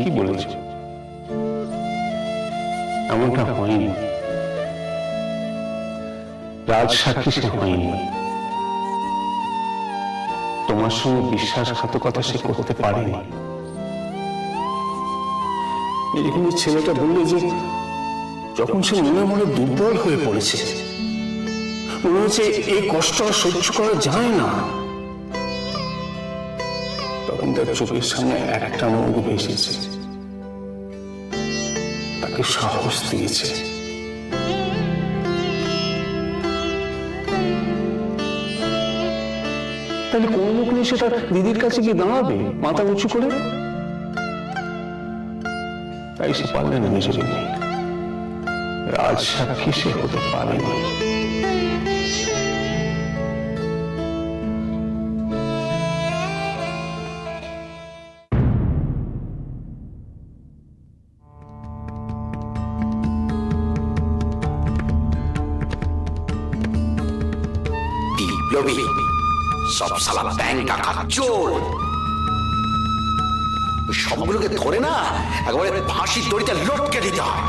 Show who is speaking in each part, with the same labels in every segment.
Speaker 1: ঠিকই বলেছ, এমনটা হয়নি। রাজ সাক্ষী সে হয়নি, তোমার সঙ্গে বিশ্বাসঘাতকতা সে করতে পারেনি। এরকম ছেলেটা বললে যে যখন সে মনে মনে দুর্বল হয়ে পড়েছে, মনে হচ্ছে এই কষ্ট আর সহ্য করা যায় না, তখন তার চোখের সামনে একটা মুখ ভেসেছে, তাকে সাহস দিয়েছে। তাহলে কোন মুখ নিয়ে সে তার দিদির কাছে গিয়ে দাঁড়াবে মাথা উঁচু করে? তাই সে পারলে না নিজের নেই, রাজ সাক্ষী সে হতে পারেনি।
Speaker 2: বিপ্লবী সব সালা ব্যাংক ডাকাত চোর, সবগুলোকে ধরে না একেবারে ফাঁসির দড়িতে লটকে দিতে হয়।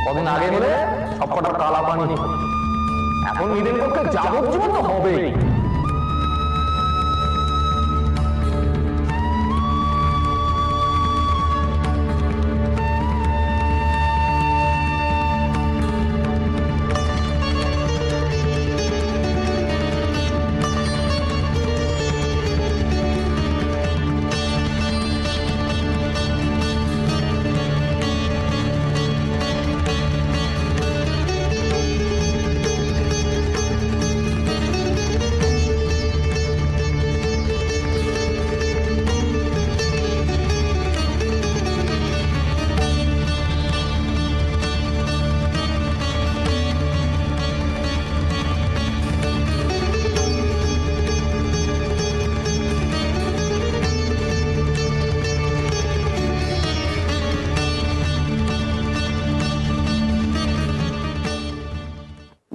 Speaker 3: কদিন আগে বলে সবকটা কালা পানি, এখন ঈদের পক্ষে যাবজ্জীবন তো হবেই।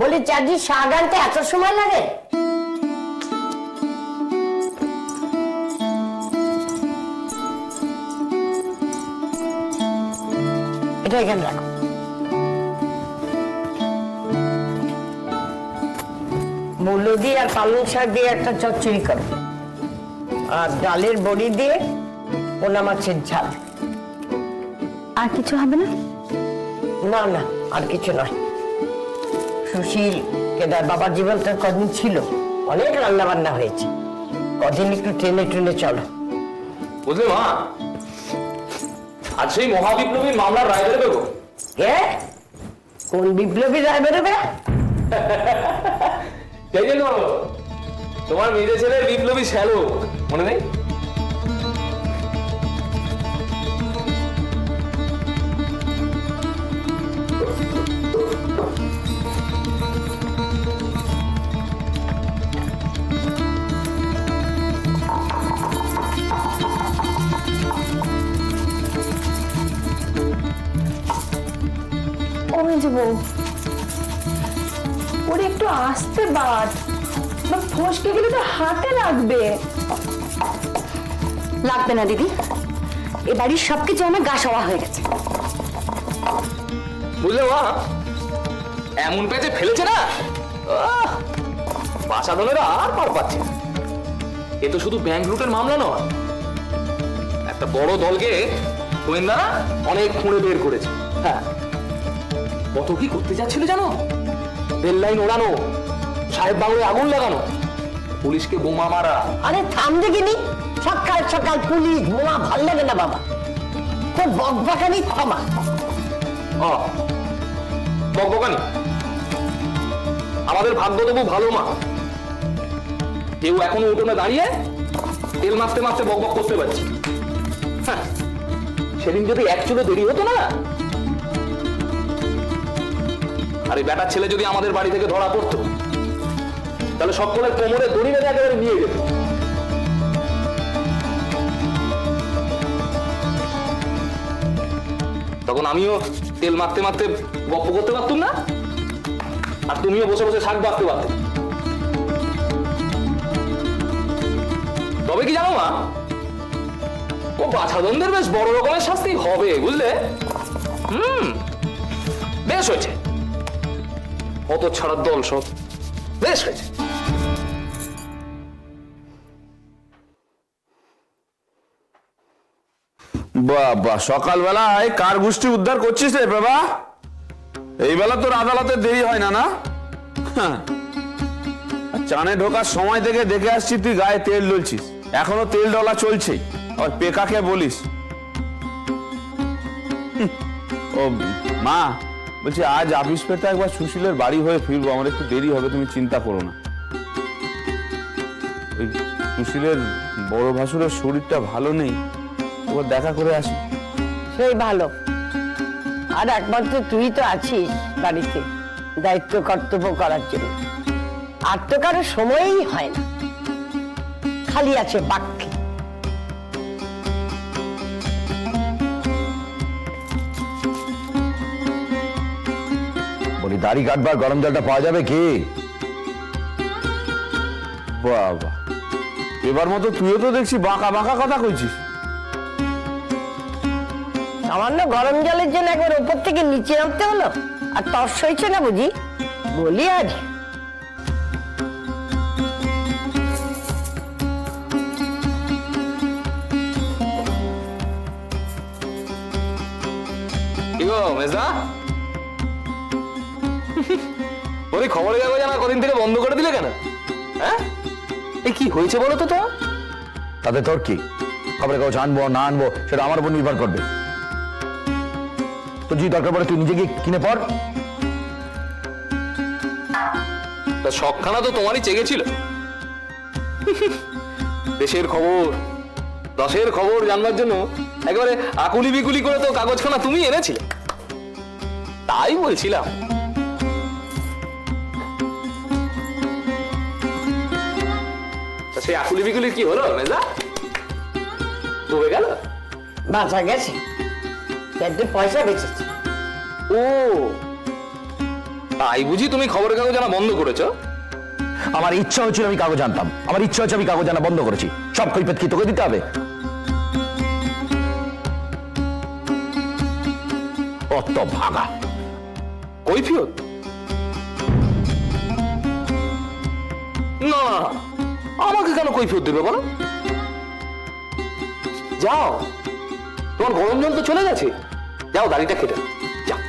Speaker 4: বলি চার্জি শাক আনতে এত সময় লাগে? এটা এখানে রাখো। মূলো দিয়ে আর পালং শাক দিয়ে একটা চচ্চড়ি করো, আর ডালের বড়ি দিয়ে পোনা মাছের ঝাল।
Speaker 5: আর কিছু হবে না?
Speaker 4: না না, আর কিছু নয়। সুশীল কেদার বাবার জীবনটা কদিন ছিল, অনেক রান্না বান্না হয়েছে, কদিন একটু ট্রেনে ট্রেনে চলো।
Speaker 3: বুঝলে মা, আজ সেই মহাবিপ্লবীর মামলার রায় বেরোবে গো।
Speaker 4: কে? কোন বিপ্লবী রায় বেরোবে?
Speaker 3: সেই জন্য তোমার মেয়ে ছেলে বিপ্লবী শ্যালো, মনে নেই?
Speaker 5: ওরে একটু আস্তে বাট, ফসকে গেলে তো হাতে লাগবে। লাগবে না দিদি, এ বাড়ির সবকিছু আমার গা সওয়া হয়ে গেছে।
Speaker 3: বুঝলে মা, এমন পেঁচে ফেলেছে না, বাসা দলেরা আর পার পাচ্ছে না। এ তো শুধু ব্যাংক লুটের মামলা নয়, একটা বড় দলকে গোয়েন্দারা অনেক খুঁড়ে বের করেছে। হ্যাঁ, কত কি করতে যাচ্ছিল জানো? রেল লাইন ওড়ানো, সাহেব বাংলায় আগুন লাগানো, পুলিশকে বোমা মারা।
Speaker 4: আরে থাম দেখিনি, সকাল সকাল পুলিশ বোমা ভাল লাগে না বাবা, তোর বকবাকানি ক্ষমা।
Speaker 3: বকবকানি আমাদের ভাগ্য তবু ভালো মা, কেউ এখনো উঠোনে দাঁড়িয়ে তেল মারতে মারতে বকবক করতে পারছি। হ্যাঁ, সেদিন যদি এক চুলো দেরি হতো না, আর এই বেটার ছেলে যদি আমাদের বাড়ি থেকে ধরা পড়তো, তাহলে সকলের কোমরে দড়ি বেঁধে একেবারে নিয়ে যেত। তখন আমিও তেল মারতে মারতে গপ্প করতে পারতুম না, আর তুমিও বসে বসে শাক বাঁধতে পারতে। তবে কি জানো মা, ও বাছাধনদের বেশ বড় রকমের শাস্তি হবে, বুঝলে? বেশ হয়েছে, অত ছাড়ার দল সব বেশ হয়েছে।
Speaker 6: বাবা, সকালবেলায় কার গোষ্ঠী উদ্ধার করছিস রে বাবা? এই বেলা তোর আদালতে দেরি হয় না? না, হ্যাঁ। চানে ঢোকার সময় থেকে দেখে আসছি তুই গায়ে তেল ডলছিস, এখনো তেল ডলা চলছেই। আর পেকাকে বলিস। ও মা, বলছি আজ অফিস পেতে একবার সুশীলের বাড়ি হয়ে ফিরবো, আমার একটু দেরি হবে, তুমি চিন্তা করো না। ওই সুশীলের বড় ভাসুরের শরীরটা ভালো নেই, ওর দেখা করে আসি।
Speaker 4: সেই ভালো। আর একমাত্র তুই তো আছিস বাড়িতে দায়িত্ব কর্তব্য করার জন্য। আর তো কারো সময়ই হয় না, খালি আছে বাক্যে।
Speaker 2: বলি দাড়ি কাটবার গরম জলটা পাওয়া যাবে কি?
Speaker 6: বাবা, এবার মতো তুইও তো দেখছি বাঁকা বাঁকা কথা কইছিস।
Speaker 4: সামান্য গরম জলের জন্য একবার উপর থেকে নিচে নামতে হলো, আর তর সইছে না বুঝি? বলি আজ
Speaker 3: কি গো মেজদা, ওই খবরের কাগজ আনা কদিন থেকে বন্ধ করে দিলে কেন? হ্যাঁ, এই কি হয়েছে বলো তো?
Speaker 2: তাতে তোর কি? খবরের কাগজ আনবো না আনবো সেটা আমার উপর নির্ভর করবে। তো যদি দরকার পড়ে তুই নিজে গিয়ে কিনে পড়।
Speaker 3: তা সবখানা তো তোমারই চেগেছিল। দেশের খবর, দশের খবর জানবার জন্য একেবারে আকুলি বিকুলি করে তো কাগজখানা তুমি এনেছিলে। তাই বলছিলাম, তা সেই আকুলি বিকুলির কি হলো মেজা? ডুবে গেল?
Speaker 4: বাঁচা গেছে, চারটে পয়সা বেঁচেছে।
Speaker 3: ও, তাই বুঝি তুমি খবরের কাগজ আনা বন্ধ করেছো?
Speaker 2: আমার ইচ্ছা হচ্ছিল আমি কাগজ আনতাম, আমার ইচ্ছা হচ্ছে আমি কাগজ আনা বন্ধ করেছি। সব কৈফিয়ত কি তোকে দিতে হবে? অত ভাগা
Speaker 3: কৈফিয়ত? না, আমাকে কেন কৈফিয়ত দেবে বলো? যাও, তোমার গরম জল তো চলে গেছে, যাও দাড়িটা কেটে নাও, যাও।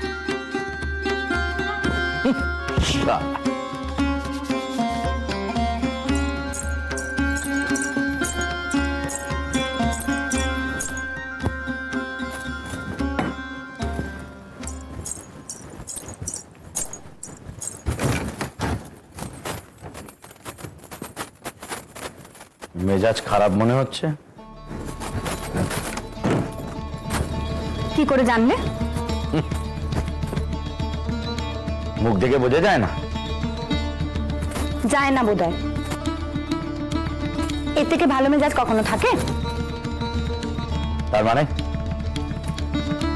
Speaker 2: মেজাজ খারাপ মনে হচ্ছে।
Speaker 5: কি করে জানলে?
Speaker 2: মুখ দেখে বোঝা যায় না?
Speaker 5: যায় না বোধহয়। এর থেকে ভালো মেজাজ কখনো থাকে?
Speaker 2: তার মানে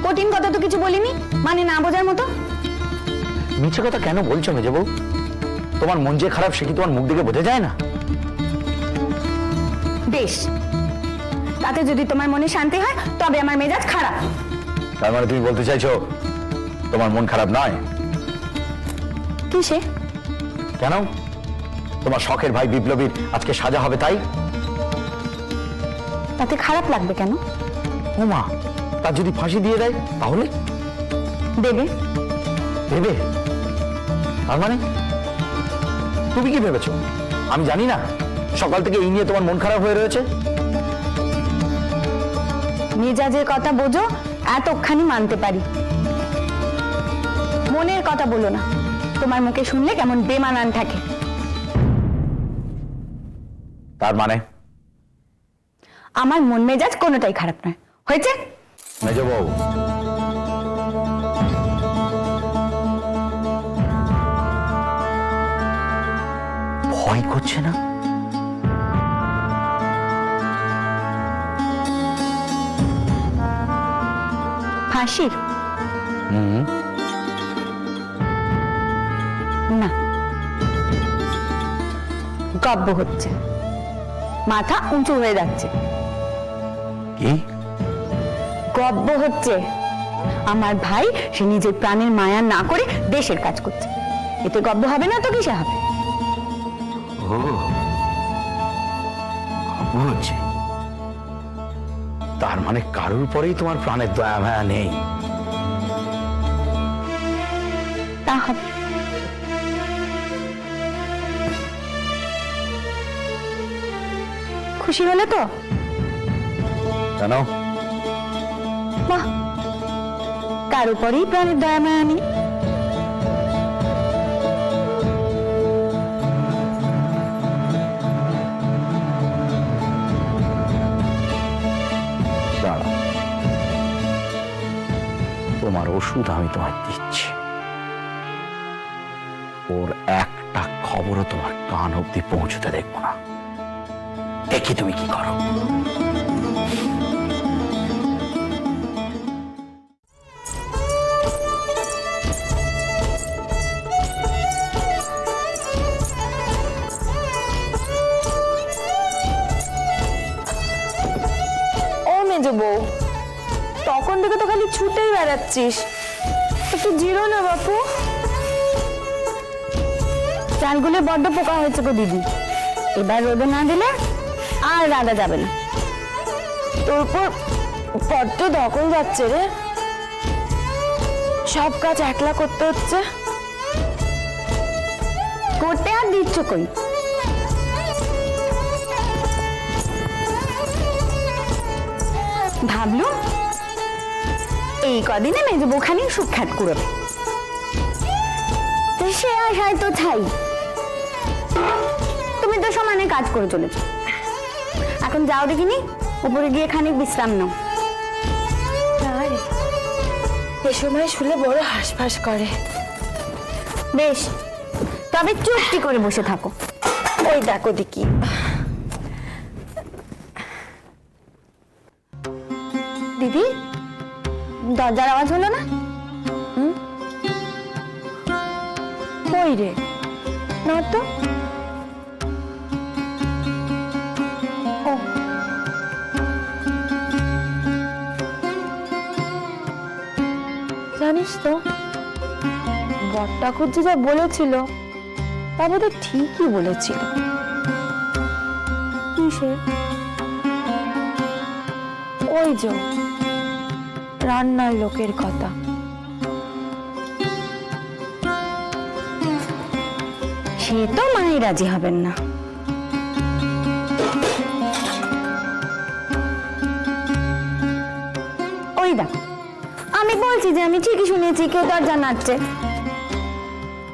Speaker 5: কঠিন কথা তো কিছু বলিনি, মানে না বোঝার মতো।
Speaker 2: মিছে কথা কেন বলছো মেজে বউ? তোমার মন যে খারাপ সে কি তোমার মুখ দেখে বোঝা যায় না?
Speaker 5: বেশ, তাতে যদি তোমার মনে শান্তি হয় তবে আমার মেজাজ খারাপ।
Speaker 2: তার মানে তুমি বলতে চাইছো তোমার মন খারাপ নয়?
Speaker 5: কিসে?
Speaker 2: কেন? তোমার শখের ভাই বিপ্লবীর আজকে সাজা হবে তাই?
Speaker 5: তাতে খারাপ লাগবে কেন?
Speaker 2: ও মা, তার যদি ফাঁসি দিয়ে দেয় তাহলে?
Speaker 5: দেবে।
Speaker 2: দেবে? তার মানে তুমি কি ভেবেছো আমি জানি না? সকাল থেকে এই নিয়ে তোমার মন খারাপ হয়ে রয়েছে।
Speaker 5: মেজাজের কথা বোঝো, এতখানি মানতে পারি। মনের কথা বলো না, তোমার মুখে শুনলে কেমন বেমানান থাকে।
Speaker 2: তার মানে
Speaker 5: আমার মন মেজাজ কোনোটাই খারাপ নয়, হয়েছে?
Speaker 2: মেজো বউ, ভয় করছে না?
Speaker 5: ফাঁসির? না, গব্ব হচ্ছে, মাথা উঁচু হয়ে যাচ্ছে।
Speaker 2: কি
Speaker 7: গব্ব হচ্ছে। আমার ভাই সে নিজের প্রাণের মায়া না করে দেশের কাজ করছে, এতে গব্ব হবে না তো কিসে হবে?
Speaker 2: ও গর্ব হচ্ছে, তার মানে কারোর পরেই তোমার প্রাণের দয়া মায়া নেই।
Speaker 7: তা হবে। খুশি হলে তো?
Speaker 2: জানো,
Speaker 7: বাহ, কার উপরেই প্রাণের দয়া মায়া নেই।
Speaker 2: দাঁড়াও, তোমার ওষুধ আমি তোমায় দিচ্ছি। ওর একটা খবরও তোমার কান অব্দি পৌঁছতে দেখবো না। দেখি তুমি কি করো।
Speaker 5: ও মেজো বউ, তখন থেকে তো খালি ছুটেই বেড়াচ্ছিস, একটু জিরো না বাপু।
Speaker 7: চালগুলো বড্ড পোকা হয়েছে গো দিদি, এবার রোদে না দিলে আর রাঁধা যাবে না।
Speaker 5: তোর উপর বড্ড ধকল যাচ্ছে রে, সব কাজ একলা করতে হচ্ছে।
Speaker 7: করতে আর দিচ্ছ কই? ভাবলু এই কদিনে মেজো বউখানি সুখ্যাত করবে, তো সে আশায় তো ছাই। তুমি তো সমানে কাজ করে চলেছ, এখন যাও দেখিনি উপরে গিয়ে খানিক বিশ্রাম নাও।
Speaker 5: না রে, এ সময় শুলে বড় হাঁসফাঁস করে।
Speaker 7: বেশ, তবে চুপটি করে বসে থাকো।
Speaker 5: ওই দেখো দেখি,
Speaker 7: দিদি দরজার আওয়াজ হলো না?
Speaker 5: কই রে, না তো। ও, জানিস তো বটটা খুঁজছে যা বলেছিল তা বোধহয় ঠিকই বলেছিল। কিসে? ওই যে রান্নার লোকের কথা।
Speaker 7: সে তো মাই রাজি হবেন না। ওই দেখ, আমি বলছি যে আমি ঠিকই শুনেছি কেউ দরজা নাড়ছে।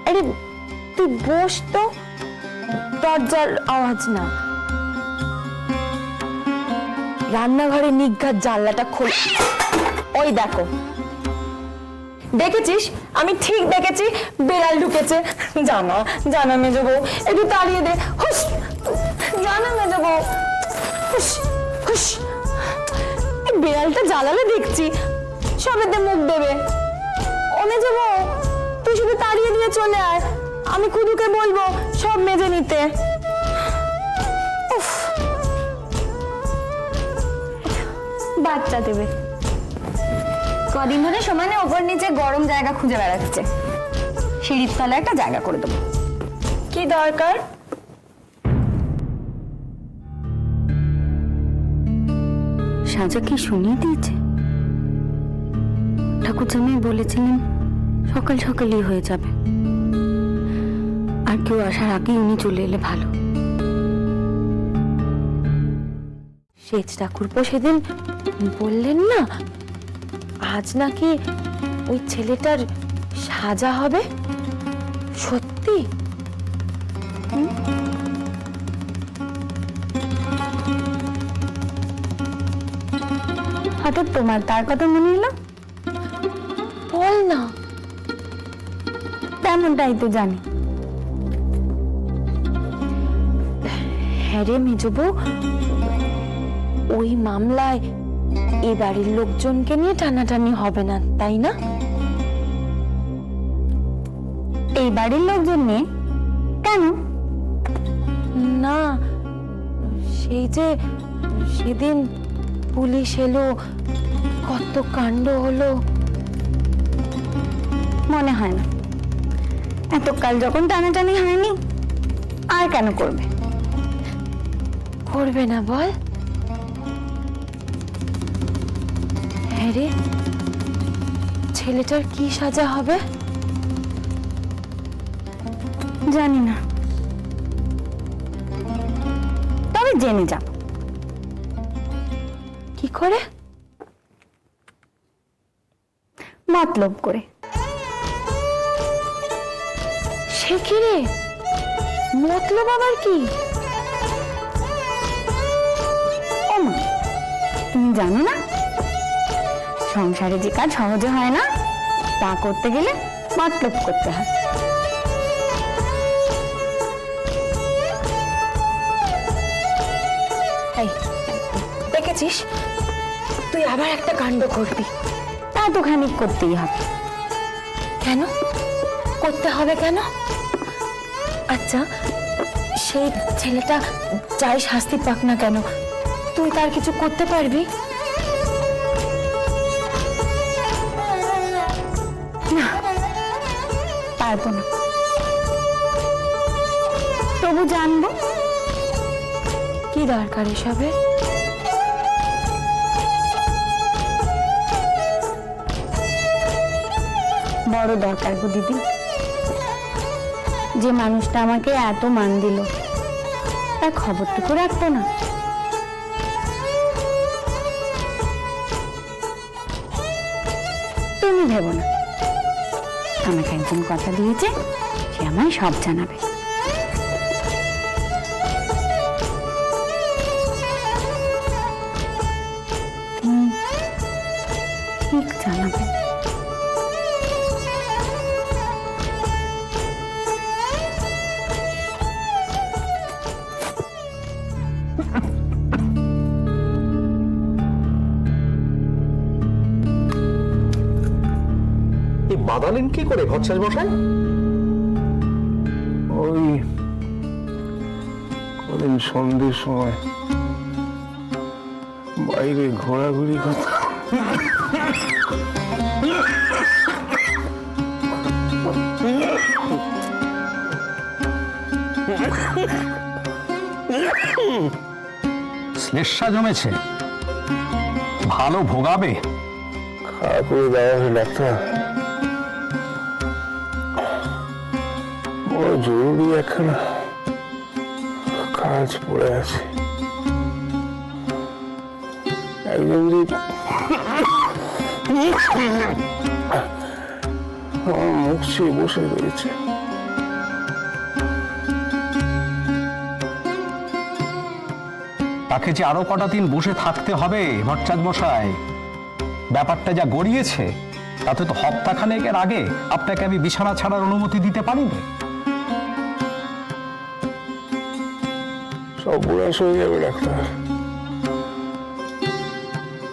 Speaker 5: আরে তুই বস তো, দরজার আওয়াজ না, রান্নাঘরে নিঘাত জানলাটা খোল। ওই দেখো, দেখেছিস? আমি ঠিক দেখেছি, বেড়াল ঢুকেছে। জানা জানা মেজো বউ, একটু তাড়িয়ে দে। হুস, জানা মেজো বউ, হুস হুস। এই বেড়ালটা জ্বালালে দেখছি সবেতে মুখ দেবে। ও মেজো বউ, তুই শুধু তাড়িয়ে দিয়ে চলে আয়, আমি কুদুকে বলবো সব মেজে নিতে। উফ,
Speaker 7: বাচ্চা দেবে। কদিন ধরে সমানে ওপর নিচে গরম জায়গা খুঁজে বেড়াচ্ছে, সিঁড়ির তলায় একটা জায়গা করে দেবো।
Speaker 5: কি দরকার?
Speaker 7: সাজা কি শুনিয়ে দিয়েছে? ঠাকুর জামাই বলেছিলেন সকাল সকালই হয়ে যাবে, আর কেউ আসার আগেই উনি চলে এলে ভালো।
Speaker 5: সেচ ঠাকুরপো সেদিন বললেন না আজ নাকি ওই ছেলেটার সাজা হবে। সত্যি?
Speaker 7: হঠাৎ তোমার তার কথা মনে এলো?
Speaker 5: বল না।
Speaker 7: তেমনটাই তো জানি।
Speaker 5: হ্যাঁ রে মেজো বউ, ওই মামলায় এই বাড়ির লোকজনকে নিয়ে টানাটানি হবে না, তাই না?
Speaker 7: এই বাড়ির লোকজন নিয়ে? কেন?
Speaker 5: না, সেই যে সেদিন পুলিশ এলো, কত কাণ্ড হলো।
Speaker 7: মনে হয় না, এতকাল যখন টানাটানি হয়নি আর কেন করবে?
Speaker 5: করবে না বল? হ্যাঁ রে, ছেলেটার কি সাজা হবে?
Speaker 7: জানি না, তবে জেনে যাব।
Speaker 5: কি করে?
Speaker 7: মতলব করে।
Speaker 5: সে কি রে? মতলব আবার কি?
Speaker 7: ও মা, তুমি জানো না, সংসারে যে কাজ সহজে হয় না, তা করতে গেলে মতলব করতে হয়।
Speaker 5: এই, দেখেছিস, তুই আবার একটা কাণ্ড করবি।
Speaker 7: তা তো খানিক করতেই হবে।
Speaker 5: কেন করতে হবে কেন? আচ্ছা, সেই ছেলেটা যাই শাস্তি পাক না কেন, তুই তার কিছু করতে পারবি?
Speaker 7: পারবো না, তবু জানবো।
Speaker 5: কি দরকার এসবের?
Speaker 7: বড় দরকার গো দিদি। যে মানুষটা আমাকে এত মান দিল, তার খবরটুকু রাখতো না। তুমি ভেবো না, আমাকে একজন কথা দিয়েছে, সে আমায় সব জানাবে। ঠিক জানাবে।
Speaker 2: এই বাদালেন কি করে ভট্টাচার্য মশাই?
Speaker 1: ওই কদিন সন্ধ্যের সময় বাইরে ঘোরাঘুরি কথা।
Speaker 2: শ্লেষা জমেছে, ভালো ভোগাবে।
Speaker 1: খাওয়া করে দেওয়া হয় ডাক্তার, বড় জরুরি একখানা কাজ পড়ে আছে। একজন যে আমার মুখ চেয়ে বসে রয়েছে।
Speaker 2: তাকে যে আরো কটা দিন বসে থাকতে হবে ভট্টাচার্য মশাই। ব্যাপারটা যা গড়িয়েছে, তাতে তো হপ্তাখানেকের আগে আপনাকে আমি বিছানা ছাড়ার অনুমতি দিতে পারিনি।
Speaker 1: সব বুড়াস হয়ে যাবে ডাক্তার।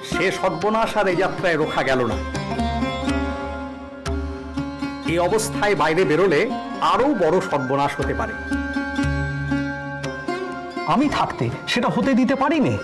Speaker 2: সে সর্বনাশ আর এই যাত্রায় রোখা গেল না। এই অবস্থায় বাইরে বেরোলে আরো বড় সর্বনাশ হতে পারে। আমি থাকতে সেটা হতে দিতে পারিনি।